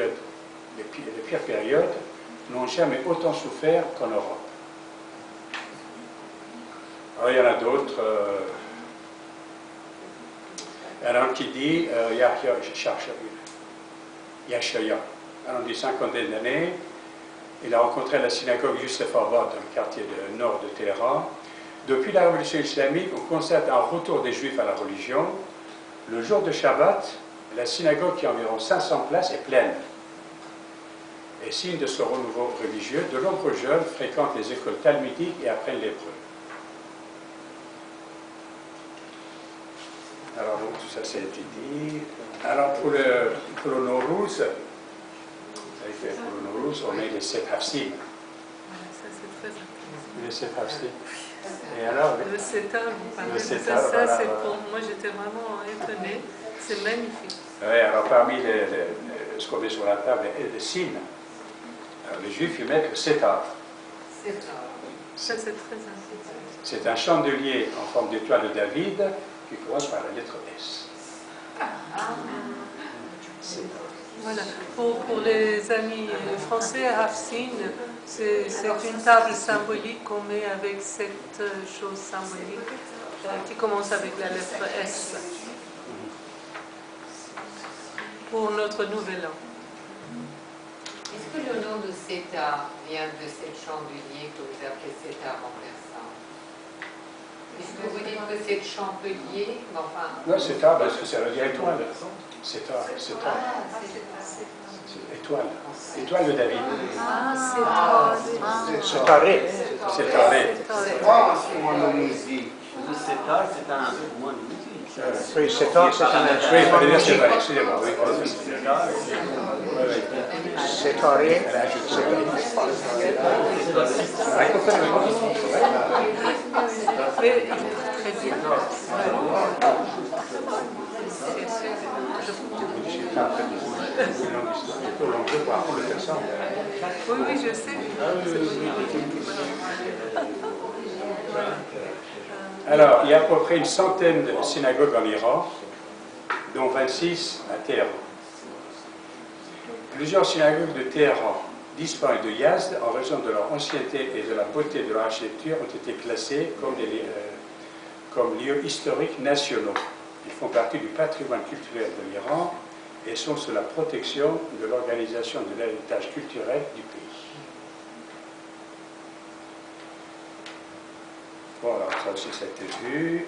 périodes, les pires périodes, n'ont jamais autant souffert qu'en Europe. Alors, il y en a d'autres. Alors, qui dit Yashaya, pendant une cinquantaine d'années, il a rencontré la synagogue Youssef-Abad dans le quartier nord de Téhéran. Depuis la révolution islamique, on constate un retour des Juifs à la religion. Le jour de Shabbat, la synagogue, qui a environ 500 places, est pleine. Et signe de ce renouveau religieux, de nombreux jeunes fréquentent les écoles talmudiques et apprennent l'hébreu. Alors, tout ça, a été dit. Alors, pour le Nowruz, on met les Sept Hafsim. Ça, c'est très intéressant. Les Sept Hafsim. Et alors, le Seta, vous parlez de ça, voilà, c'est pour moi, j'étais vraiment étonnée. C'est magnifique. Oui, alors parmi ce qu'on met sur la table, les signes, les Juifs, ils mettent le Seta. Ça, c'est très intéressant. C'est un chandelier en forme d'étoile de David qui commence par la lettre S. Voilà. Pour les amis français, Hafsin, c'est une table symbolique qu'on met avec cette chose symbolique qui commence avec la lettre S pour notre nouvel an. Est-ce que le nom de Seta vient de cet chandelier que vous appelez Seta renversant? Est-ce que vous dites que c'est champelier? Enfin... Non, Seta, parce que ça veut dire étoile. Seta. Étoile. Étoile de David. C'est taré. C'est taré. C'est un musique. Le Seta, c'est un instrument de musique. Oui, Seta, c'est un instrument. Oui, il fallait dire Seta, excusez-moi. C'est taré. Très bien. Oui, je sais. Alors, il y a à peu près une centaine de synagogues en Iran, dont 26 à Téhéran. Plusieurs synagogues de Téhéran, d'Isfahan et de Yazd, en raison de leur ancienneté et de la beauté de leur architecture, ont été classées comme lieux historiques nationaux. Ils font partie du patrimoine culturel de l'Iran et sont sous la protection de l'Organisation de l'héritage culturel du pays. Bon, alors ça aussi, ça a été vu.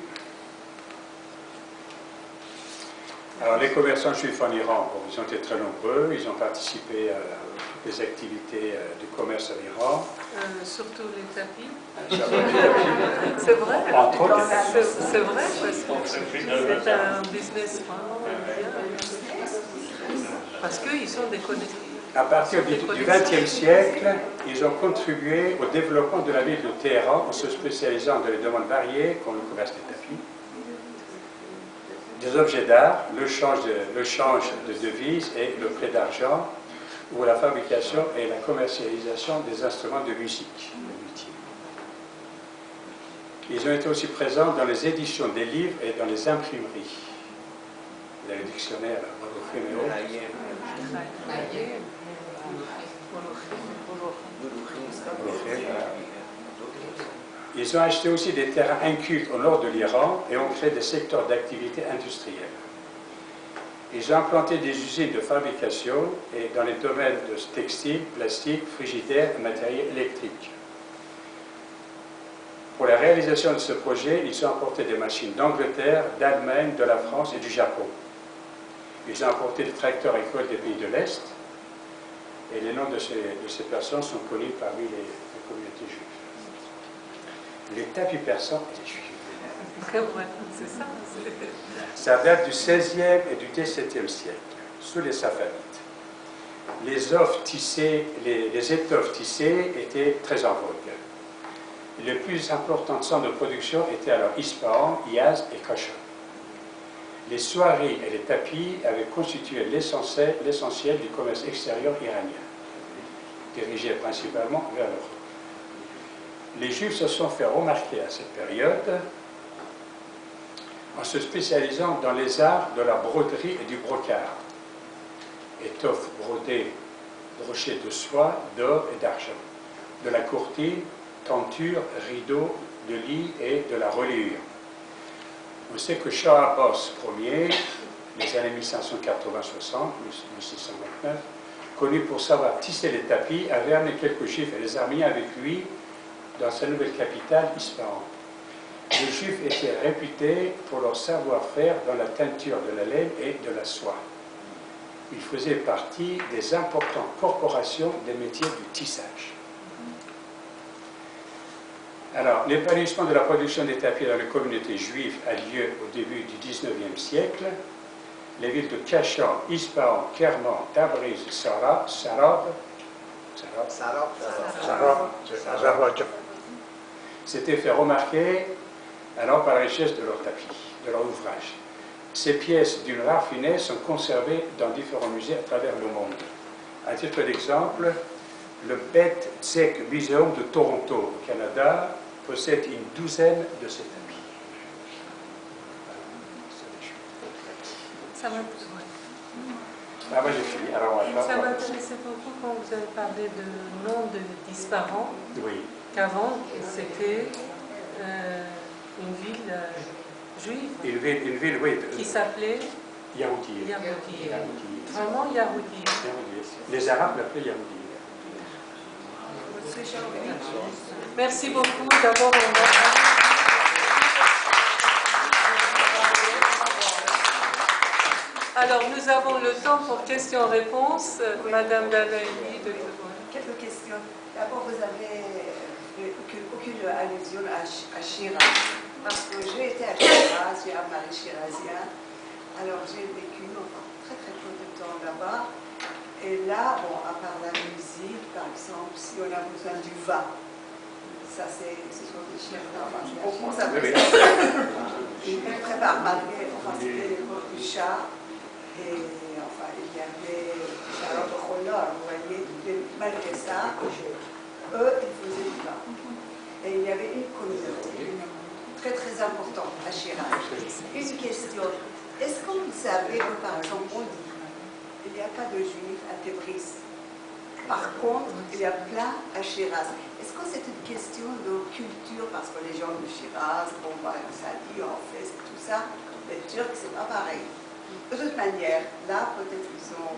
Alors, les commerçants juifs en Iran, bon, ils ont été très nombreux, ils ont participé à des activités du commerce en Iran. Surtout les tapis. C'est vrai. Entre autres, c'est vrai, parce que c'est un business vraiment bien. Parce qu'ils sont des connaisseurs. À partir du XXe siècle, ils ont contribué au développement de la ville de Téhéran en se spécialisant dans les domaines variés comme le commerce des tapis, des objets d'art, le change de devises et le prêt d'argent, ou la fabrication et la commercialisation des instruments de musique. Ils ont été aussi présents dans les éditions des livres et dans les imprimeries. Dans les dictionnaires, ils ont acheté aussi des terrains incultes au nord de l'Iran et ont créé des secteurs d'activité industrielle. Ils ont implanté des usines de fabrication et dans les domaines de textile, plastique, frigidaire et matériel électrique. Pour la réalisation de ce projet, ils ont importé des machines d'Angleterre, d'Allemagne, de la France et du Japon. Ils ont importé des tracteurs agricoles des pays de l'Est et les noms de ces personnes sont connus parmi les communautés juives. Les tapis persans et les juifs. C'est ça. Ça date du XVIe et du XVIIe siècle, sous les Safavides. Les étoffes tissées étaient très en vogue. Les plus importants centres de production étaient alors Ispahan, Yazd et Kashan. Les soieries et les tapis avaient constitué l'essentiel du commerce extérieur iranien, dirigé principalement vers l'Europe. Les Juifs se sont fait remarquer à cette période en se spécialisant dans les arts de la broderie et du brocart. étoffe brodée, brochée de soie, d'or et d'argent, de la courtine, tenture, rideaux, de lit et de la reliure. On sait que Shah Abbas Ier, les années 1580-60, 1629, connu pour savoir tisser les tapis, avait amené quelques Juifs et les Arméniens avec lui dans sa nouvelle capitale, Ispahan. Les Juifs étaient réputés pour leur savoir-faire dans la teinture de la laine et de la soie. Ils faisaient partie des importantes corporations des métiers du tissage. Alors, l'épanouissement de la production des tapis dans les communautés juives a lieu au début du XIXe siècle. Les villes de Kashan, Ispahan, Kerman, Tabriz, Sarab s'étaient fait remarquer alors par la richesse de leurs tapis, de leur ouvrage. Ces pièces d'une rare finesse sont conservées dans différents musées à travers le monde. À titre d'exemple, le Beth Tzek Museum de Toronto, au Canada, possède une douzaine de ces tapis. Ça m'a moi j'ai fini. Alors, ça m'intéressait beaucoup quand vous avez parlé de nom de d'Ispahan, oui. qu'avant c'était une ville juive Une ville, oui. qui s'appelait Yahoudi. Yahoudi. Vraiment Yahoudi. Les Arabes l'appelaient Yahoudi. Merci beaucoup. D'abord, alors, nous avons le temps pour questions-réponses. Madame Dalaïli de Quelques questions. D'abord, vous avez aucune allusion à Shiraz. Parce que j'ai été à Shiraz, j'ai un mari shirazien. Alors, j'ai vécu très très peu de temps là-bas. Et là, bon, à part la musique, par exemple, si on a besoin du vin, ça c'est sur des chiens. On s'appelle ça. Il prépare malgré, enfin, c'était l'époque du chat. Et enfin, il y avait Charlotte Roller, vous voyez, malgré ça, eux, ils faisaient du vin. Et il y avait une communauté très très importante à Shiraz. Une question, est-ce que vous savez que par exemple, on dit il n'y a pas de juifs à Tébris. Par contre, il y a plein à Shiraz. Est-ce que c'est une question de culture? Parce que les gens de Shiraz, bon, bah, ça dit, en fait, c'est tout ça. Les Turcs, c'est pas pareil. De toute manière, là, peut-être ils sont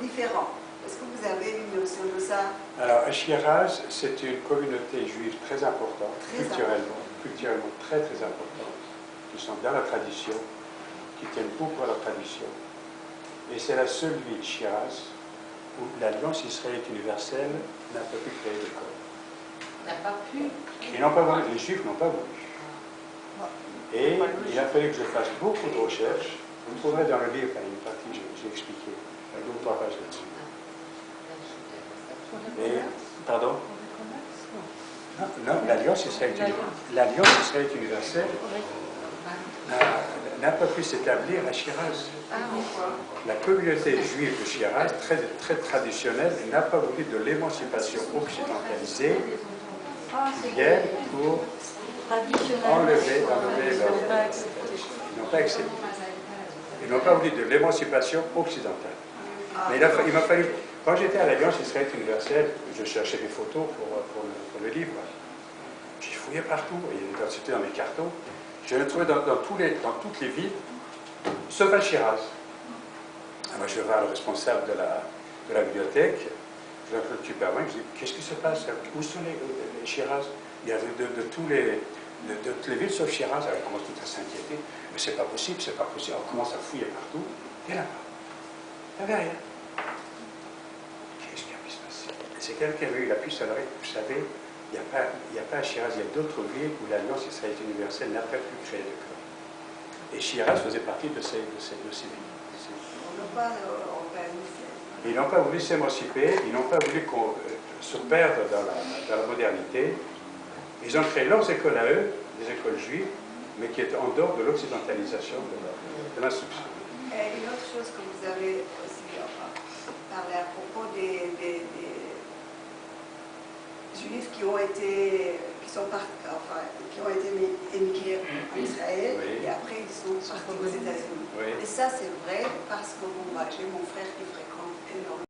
différents. Est-ce que vous avez une notion de ça? Alors, à Shiraz, c'est une communauté juive très importante, culturellement très très importante, qui sont dans la tradition, qui tiennent beaucoup à la tradition. Et c'est la seule ville, Shiraz, où l'Alliance israélite universelle n'a pas pu créer d'école. N'a pas pu. Ils n'ont pas voulu, les Juifs n'ont pas voulu. Et il a fallu que je fasse beaucoup de recherches. Vous trouverez dans le livre, il y a une partie, j'ai expliqué, il y a 2 ou 3 pages là-dessus. Et, pardon? Non, l'Alliance israélite universelle n'a pas pu s'établir à Shiraz. La communauté juive de Shiraz, très, très traditionnelle, n'a pas voulu de l'émancipation occidentalisée qui vienne pour enlever leur... Ils n'ont pas accepté. Ils n'ont pas voulu de l'émancipation occidentale. Mais il m'a fallu... Quand j'étais à l'Alliance israélite universelle, je cherchais des photos pour le livre. J'ai fouillé partout, c'était dans mes cartons. Je l'ai trouvé dans toutes les villes, sauf à Shiraz. Alors, je vais voir le responsable de la bibliothèque, je l'appelle Superman, je dis, qu'est-ce qui se passe? Où sont les Shiraz? Il y avait de toutes les villes sauf Shiraz. Alors, on commence tout à s'inquiéter. Mais c'est pas possible, c'est pas possible. On commence à fouiller partout. Et là-bas, il n'y avait rien. Qu'est-ce qui a pu se passer? C'est quelqu'un qui avait eu la puce à l'oreille. Vous savez, il n'y a pas à Shiraz, il y a d'autres villes où l'Alliance israélite universelle n'a pas pu créer de club. Et Shiraz faisait partie de ces villes. Ils n'ont pas voulu s'émanciper, ils n'ont pas voulu se perdre dans la modernité. Ils ont créé leurs écoles à eux, des écoles juives, mais qui étaient en dehors de l'occidentalisation de l'instruction. Et une autre chose que vous avez aussi parlé à propos des juifs qui ont été émigrés en Israël, oui. Et après ils sont partis aux États-Unis. Oui. Et ça c'est vrai parce que j'ai mon frère qui fréquente énorme.